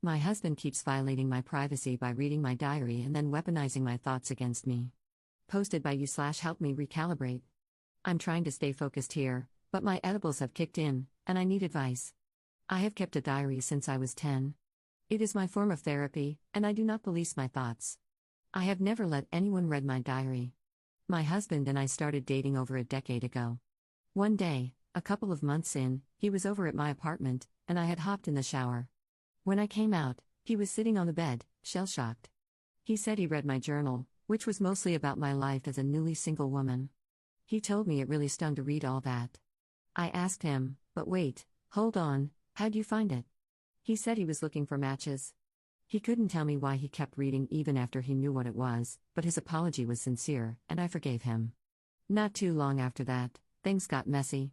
My husband keeps violating my privacy by reading my diary and then weaponizing my thoughts against me. Posted by you/help me recalibrate. I'm trying to stay focused here, but my edibles have kicked in, and I need advice. I have kept a diary since I was 10. It is my form of therapy, and I do not police my thoughts. I have never let anyone read my diary. My husband and I started dating over a decade ago. One day, a couple of months in, he was over at my apartment, and I had hopped in the shower. When I came out, he was sitting on the bed, shell-shocked. He said he read my journal, which was mostly about my life as a newly single woman. He told me it really stung to read all that. I asked him, but wait, hold on, how'd you find it? He said he was looking for matches. He couldn't tell me why he kept reading even after he knew what it was, but his apology was sincere, and I forgave him. Not too long after that, things got messy.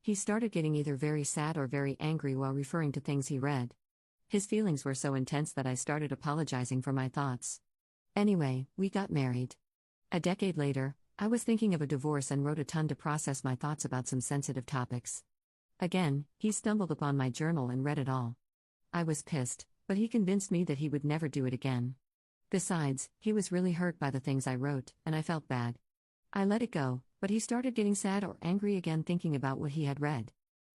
He started getting either very sad or very angry while referring to things he read. His feelings were so intense that I started apologizing for my thoughts. Anyway, we got married. A decade later, I was thinking of a divorce and wrote a ton to process my thoughts about some sensitive topics. Again, he stumbled upon my journal and read it all. I was pissed, but he convinced me that he would never do it again. Besides, he was really hurt by the things I wrote, and I felt bad. I let it go, but he started getting sad or angry again thinking about what he had read.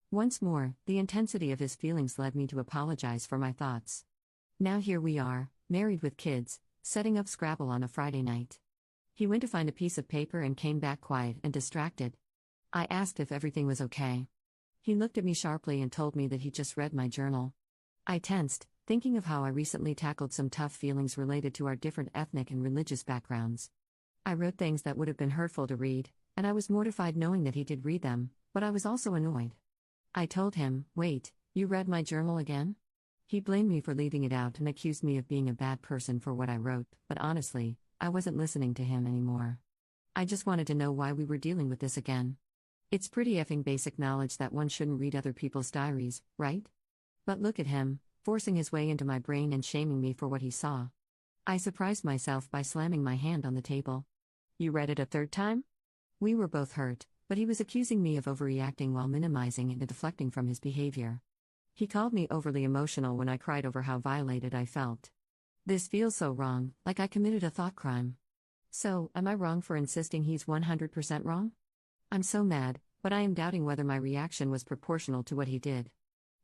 Once more, the intensity of his feelings led me to apologize for my thoughts. Now here we are, married with kids, setting up Scrabble on a Friday night. He went to find a piece of paper and came back quiet and distracted. I asked if everything was okay. He looked at me sharply and told me that he just read my journal. I tensed, thinking of how I recently tackled some tough feelings related to our different ethnic and religious backgrounds. I wrote things that would have been hurtful to read, and I was mortified knowing that he did read them, but I was also annoyed. I told him, wait, you read my journal again? He blamed me for leaving it out and accused me of being a bad person for what I wrote, but honestly, I wasn't listening to him anymore. I just wanted to know why we were dealing with this again. It's pretty effing basic knowledge that one shouldn't read other people's diaries, right? But look at him, forcing his way into my brain and shaming me for what he saw. I surprised myself by slamming my hand on the table. You read it a third time? We were both hurt, but he was accusing me of overreacting while minimizing and deflecting from his behavior. He called me overly emotional when I cried over how violated I felt. This feels so wrong, like I committed a thought crime. So, am I wrong for insisting he's 100% wrong? I'm so mad, but I am doubting whether my reaction was proportional to what he did.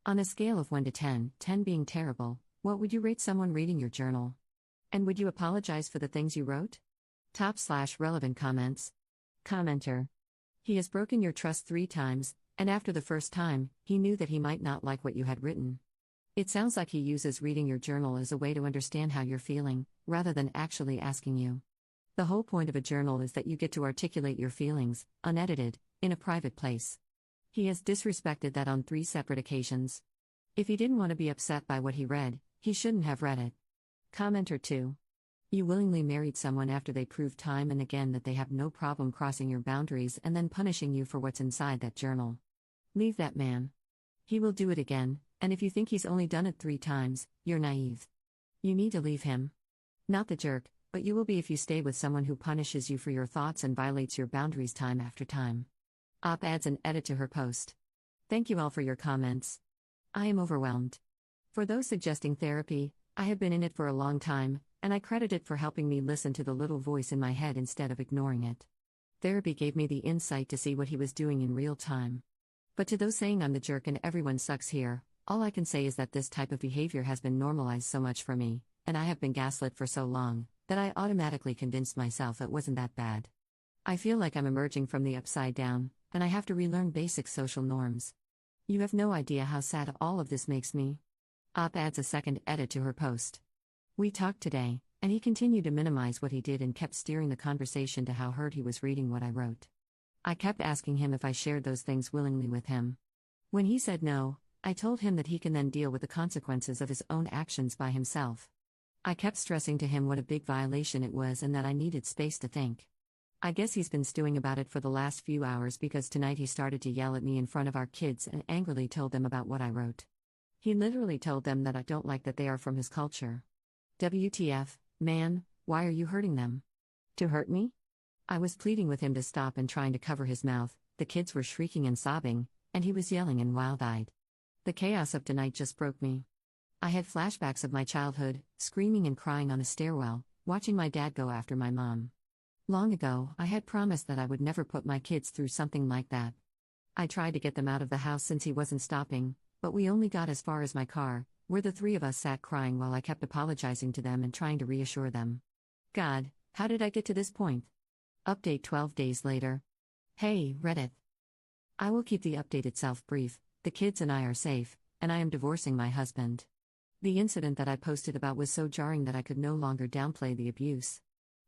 On a scale of 1 to 10, 10 being terrible, what would you rate someone reading your journal? And would you apologize for the things you wrote? Top/relevant comments. Commenter. He has broken your trust 3 times, and after the first time, he knew that he might not like what you had written. It sounds like he uses reading your journal as a way to understand how you're feeling, rather than actually asking you. The whole point of a journal is that you get to articulate your feelings, unedited, in a private place. He has disrespected that on 3 separate occasions. If he didn't want to be upset by what he read, he shouldn't have read it. Commenter 2. You willingly married someone after they proved time and again that they have no problem crossing your boundaries and then punishing you for what's inside that journal. Leave that man. He will do it again, and if you think he's only done it 3 times, you're naive. You need to leave him. Not the jerk, but you will be if you stay with someone who punishes you for your thoughts and violates your boundaries time after time. Op adds an edit to her post. Thank you all for your comments. I am overwhelmed. For those suggesting therapy, I have been in it for a long time, and I credit it for helping me listen to the little voice in my head instead of ignoring it. Therapy gave me the insight to see what he was doing in real time. But to those saying I'm the jerk and everyone sucks here, all I can say is that this type of behavior has been normalized so much for me, and I have been gaslit for so long, that I automatically convinced myself it wasn't that bad. I feel like I'm emerging from the upside down, and I have to relearn basic social norms. You have no idea how sad all of this makes me. Op adds a second edit to her post. We talked today, and he continued to minimize what he did and kept steering the conversation to how hurt he was reading what I wrote. I kept asking him if I shared those things willingly with him. When he said no, I told him that he can then deal with the consequences of his own actions by himself. I kept stressing to him what a big violation it was and that I needed space to think. I guess he's been stewing about it for the last few hours because tonight he started to yell at me in front of our kids and angrily told them about what I wrote. He literally told them that I don't like that they are from his culture. WTF, man, why are you hurting them? To hurt me? I was pleading with him to stop and trying to cover his mouth, the kids were shrieking and sobbing, and he was yelling and wild-eyed. The chaos of tonight just broke me. I had flashbacks of my childhood, screaming and crying on a stairwell, watching my dad go after my mom. Long ago, I had promised that I would never put my kids through something like that. I tried to get them out of the house since he wasn't stopping, but we only got as far as my car, where the three of us sat crying while I kept apologizing to them and trying to reassure them. God, how did I get to this point? Update 12 days later. Hey, Reddit. I will keep the update itself brief. The kids and I are safe, and I am divorcing my husband. The incident that I posted about was so jarring that I could no longer downplay the abuse.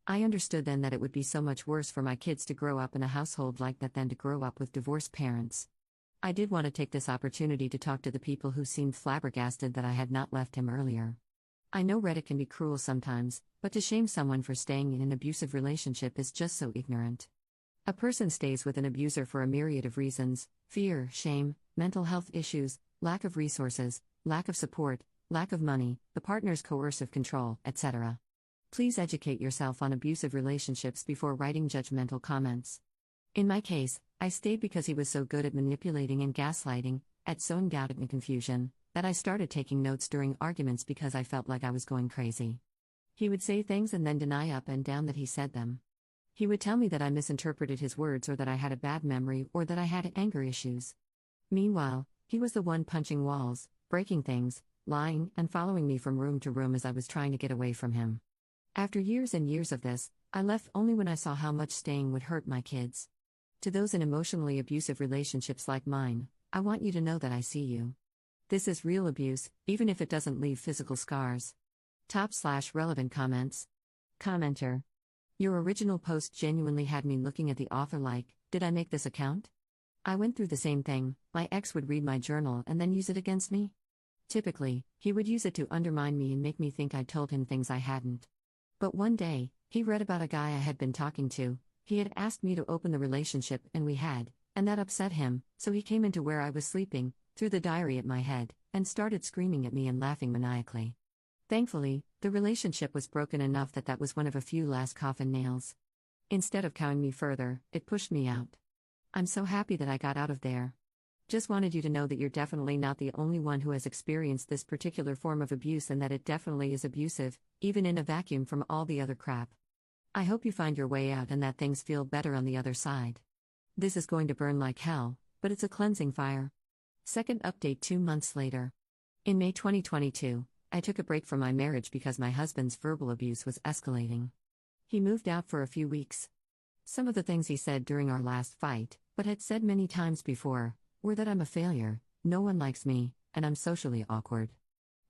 I understood then that it would be so much worse for my kids to grow up in a household like that than to grow up with divorced parents. I did want to take this opportunity to talk to the people who seemed flabbergasted that I had not left him earlier. I know Reddit can be cruel sometimes, but to shame someone for staying in an abusive relationship is just so ignorant. A person stays with an abuser for a myriad of reasons: fear, shame, mental health issues, lack of resources, lack of support, lack of money, the partner's coercive control, etc. Please educate yourself on abusive relationships before writing judgmental comments. In my case, I stayed because he was so good at manipulating and gaslighting, at sowing doubt and confusion, that I started taking notes during arguments because I felt like I was going crazy. He would say things and then deny up and down that he said them. He would tell me that I misinterpreted his words or that I had a bad memory or that I had anger issues. Meanwhile, he was the one punching walls, breaking things, lying, and following me from room to room as I was trying to get away from him. After years and years of this, I left only when I saw how much staying would hurt my kids. To those in emotionally abusive relationships like mine, I want you to know that I see you. This is real abuse, even if it doesn't leave physical scars. Top/relevant comments. Commenter. Your original post genuinely had me looking at the author like, did I make this account? I went through the same thing. My ex would read my journal and then use it against me. Typically, he would use it to undermine me and make me think I'd told him things I hadn't. But one day, he read about a guy I had been talking to. He had asked me to open the relationship and we had, and that upset him, so he came into where I was sleeping, threw the diary at my head, and started screaming at me and laughing maniacally. Thankfully, the relationship was broken enough that was one of a few last coffin nails. Instead of cowing me further, it pushed me out. I'm so happy that I got out of there. Just wanted you to know that you're definitely not the only one who has experienced this particular form of abuse and that it definitely is abusive, even in a vacuum from all the other crap. I hope you find your way out and that things feel better on the other side. This is going to burn like hell, but it's a cleansing fire. Second update 2 months later. In May 2022, I took a break from my marriage because my husband's verbal abuse was escalating. He moved out for a few weeks. Some of the things he said during our last fight, but had said many times before, were that I'm a failure, no one likes me, and I'm socially awkward.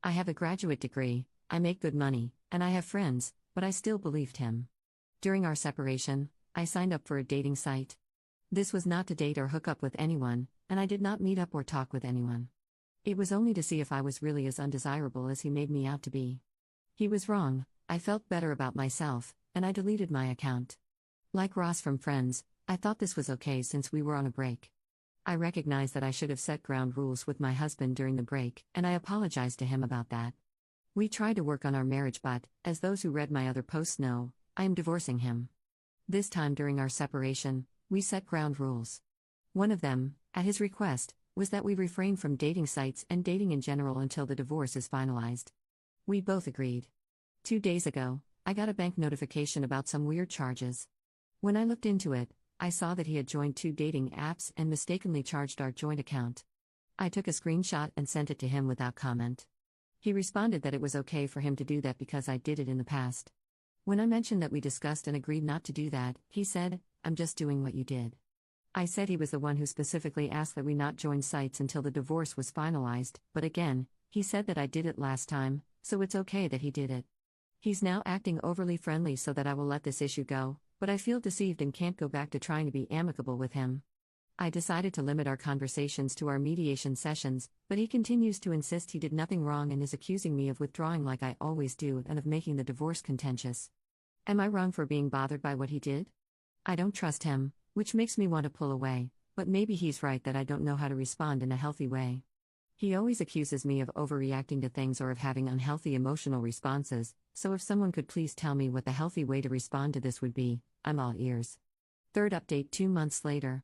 I have a graduate degree, I make good money, and I have friends, but I still believed him. During our separation, I signed up for a dating site. This was not to date or hook up with anyone, and I did not meet up or talk with anyone. It was only to see if I was really as undesirable as he made me out to be. He was wrong. I felt better about myself, and I deleted my account. Like Ross from Friends, I thought this was okay since we were on a break. I recognize that I should have set ground rules with my husband during the break, and I apologize to him about that. We tried to work on our marriage, but, as those who read my other posts know, I am divorcing him. This time during our separation, we set ground rules. One of them, at his request, was that we refrain from dating sites and dating in general until the divorce is finalized. We both agreed. 2 days ago, I got a bank notification about some weird charges. When I looked into it, I saw that he had joined 2 dating apps and mistakenly charged our joint account. I took a screenshot and sent it to him without comment. He responded that it was okay for him to do that because I did it in the past. When I mentioned that we discussed and agreed not to do that, he said, "I'm just doing what you did." I said he was the one who specifically asked that we not join sites until the divorce was finalized, but again, he said that I did it last time, so it's okay that he did it. He's now acting overly friendly so that I will let this issue go, but I feel deceived and can't go back to trying to be amicable with him. I decided to limit our conversations to our mediation sessions, but he continues to insist he did nothing wrong and is accusing me of withdrawing like I always do and of making the divorce contentious. Am I wrong for being bothered by what he did? I don't trust him, which makes me want to pull away, but maybe he's right that I don't know how to respond in a healthy way. He always accuses me of overreacting to things or of having unhealthy emotional responses, so if someone could please tell me what the healthy way to respond to this would be, I'm all ears. Third update 2 months later.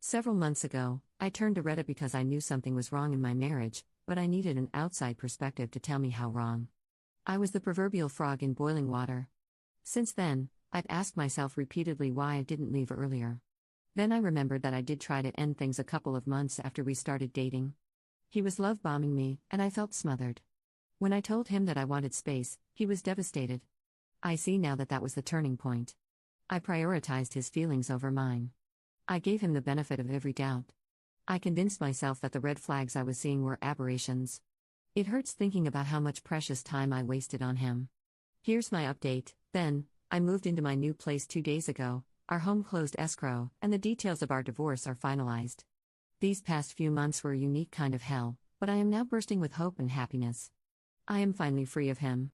Several months ago, I turned to Reddit because I knew something was wrong in my marriage, but I needed an outside perspective to tell me how wrong. I was the proverbial frog in boiling water. Since then, I've asked myself repeatedly why I didn't leave earlier. Then I remembered that I did try to end things a couple of months after we started dating. He was love bombing me, and I felt smothered. When I told him that I wanted space, he was devastated. I see now that that was the turning point. I prioritized his feelings over mine. I gave him the benefit of every doubt. I convinced myself that the red flags I was seeing were aberrations. It hurts thinking about how much precious time I wasted on him. Here's my update. Then, I moved into my new place 2 days ago, our home closed escrow, and the details of our divorce are finalized. These past few months were a unique kind of hell, but I am now bursting with hope and happiness. I am finally free of him.